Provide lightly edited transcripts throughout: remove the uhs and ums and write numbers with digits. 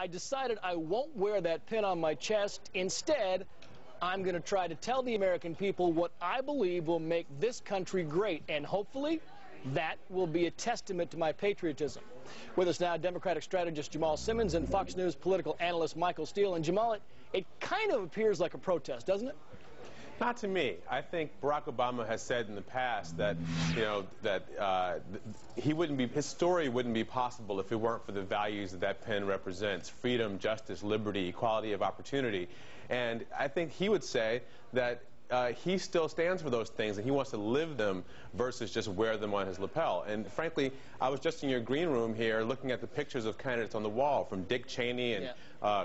I decided I won't wear that pin on my chest. Instead, I'm going to try to tell the American people what I believe will make this country great, and hopefully that will be a testament to my patriotism. With us now, Democratic strategist Jamal Simmons and Fox News political analyst Michael Steele. And Jamal, it kind of appears like a protest, doesn't it? Not to me. I think Barack Obama has said in the past that, his story wouldn't be possible if it weren't for the values that that pin represents: freedom, justice, liberty, equality of opportunity. And I think he would say that he still stands for those things, and he wants to live them versus just wear them on his lapel. And frankly, I was just in your green room here looking at the pictures of candidates on the wall, from Dick Cheney and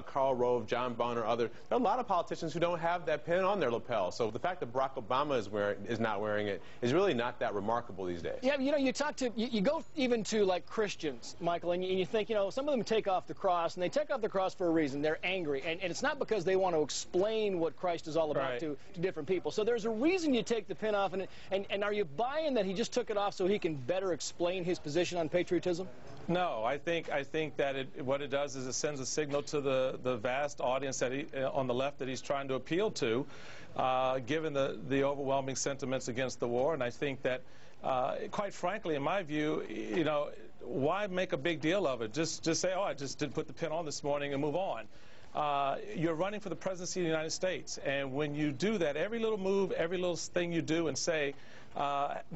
Karl Rove, John Boehner, others. There are a lot of politicians who don't have that pin on their lapel. So the fact that Barack Obama is not wearing it is really not that remarkable these days. Yeah, you know, you go even to, like, Christians, Michael, and you think, you know, some of them take off the cross, and they take off the cross for a reason. They're angry, and it's not because they want to explain what Christ is all about to different people. So there's a reason you take the pin off, and are you buying that he just took it off so he can better explain his position on patriotism? No, I think that what it does is it sends a signal to the vast audience that on the left that he's trying to appeal to, given the overwhelming sentiments against the war. And I think that, quite frankly, in my view, you know, why make a big deal of it? Just say, oh, I just didn't put the pin on this morning and move on. You're running for the presidency of the United States, and when you do that, every little move, every little thing you do and say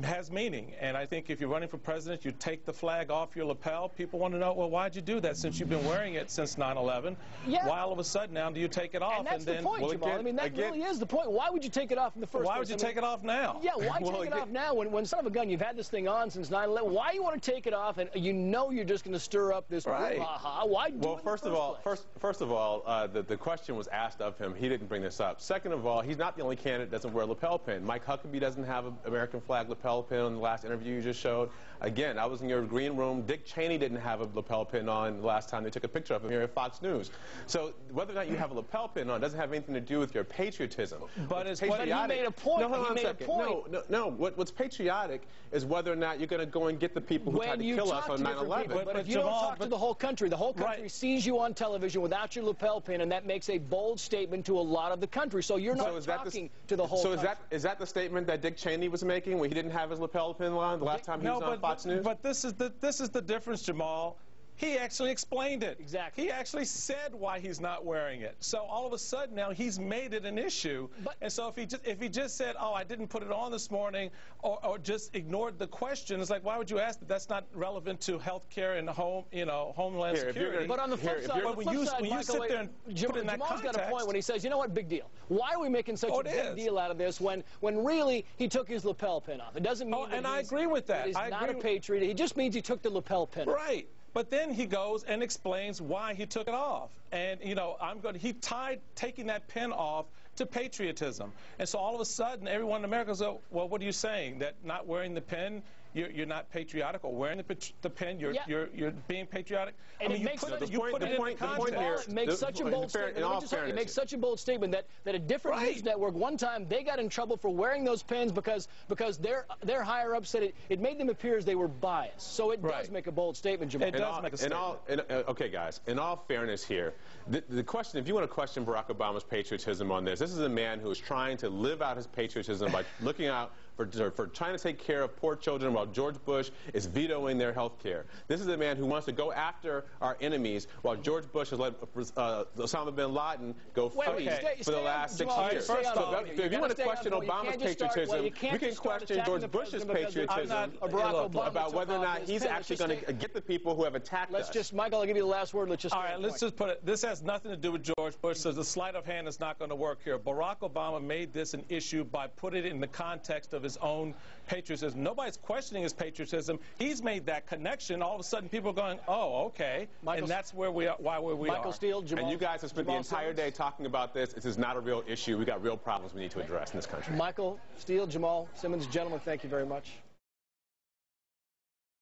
has meaning. And I think if you're running for president, you take the flag off your lapel. People want to know, well, why'd you do that since you've been wearing it since 9/11? Yeah. Why all of a sudden now do you take it off? And that's the point, Jamal. I mean, that really is the point. Why would you take it off in the first place? Why would you take it off now? Yeah, why take it off now when, son of a gun, you've had this thing on since 9/11? Why you want to take it off, and you know you're just going to stir up this brouhaha? Why do it in the first place? First of all, the question was asked of him. He didn't bring this up. Second of all, he's not the only candidate that doesn't wear a lapel pin. Mike Huckabee doesn't have an American flag lapel pin in the last interview you just showed. Again, I was in your green room. Dick Cheney didn't have a lapel pin on the last time they took a picture of him here at Fox News. So whether or not you have a lapel pin on doesn't have anything to do with your patriotism. But he made a point. No, what's patriotic is whether or not you're going to go and get the people who tried to kill us on 9/11. But if you don't talk to the whole country sees you on television without your lapel pin, and that makes a bold statement to a lot of the country. So you're not talking to the whole country. So is that the statement that Dick Cheney was making when he didn't have his lapel pin on the last time he was on Fox News? But this is the difference, Jamal. He actually explained it. Exactly. He actually said why he's not wearing it. So all of a sudden now he's made it an issue. And so if he just said, oh, I didn't put it on this morning, or just ignored the question, it's like, why would you ask that? That's not relevant to health care and homeland security. But on the flip side, when you sit there and put it in that Jamal's context, got a point when he says, you know what, big deal. Why are we making such a big deal out of this when really he took his lapel pin off? It doesn't mean that I agree with that. He's not a patriot. He just means he took the lapel pin off. Right. But then he goes and explains why he took it off. And, you know, he tied taking that pin off to patriotism. And so all of a sudden, everyone in America goes, well, what are you saying? That not wearing the pin, you're not patriotic, or wearing the pin, you're being patriotic? And I mean, you put it in the context. It makes such a bold statement. It makes such a bold statement that a different news network, one time, they got in trouble for wearing those pins because their higher ups said it made them appear as they were biased. So it does make a bold statement, Jamal. It does make a statement. Okay, guys, in all fairness here, the question, if you want to question Barack Obama's patriotism on this is a man who is trying to live out his patriotism by looking out for trying to take care of poor children while George Bush is vetoing their health care. This is a man who wants to go after our enemies while George Bush has let Osama bin Laden go free for the last 6 years. If you want to question Obama's patriotism, we can question George Bush's patriotism about whether or not he's actually going to get the people who have attacked us. Michael, I'll give you the last word. All right, let's just put it. This has nothing to do with George Bush, so the sleight of hand is not going to work here. Barack Obama made this an issue by putting it in the context of his own patriotism. Nobody's questioning his patriotism. He's made that connection. All of a sudden, people are going, oh, okay. And that's where we are, why we are. Michael Steele, Jamal. And you guys have spent the entire day talking about this. This is not a real issue. We've got real problems we need to address in this country. Michael Steele, Jamal Simmons, gentlemen, thank you very much.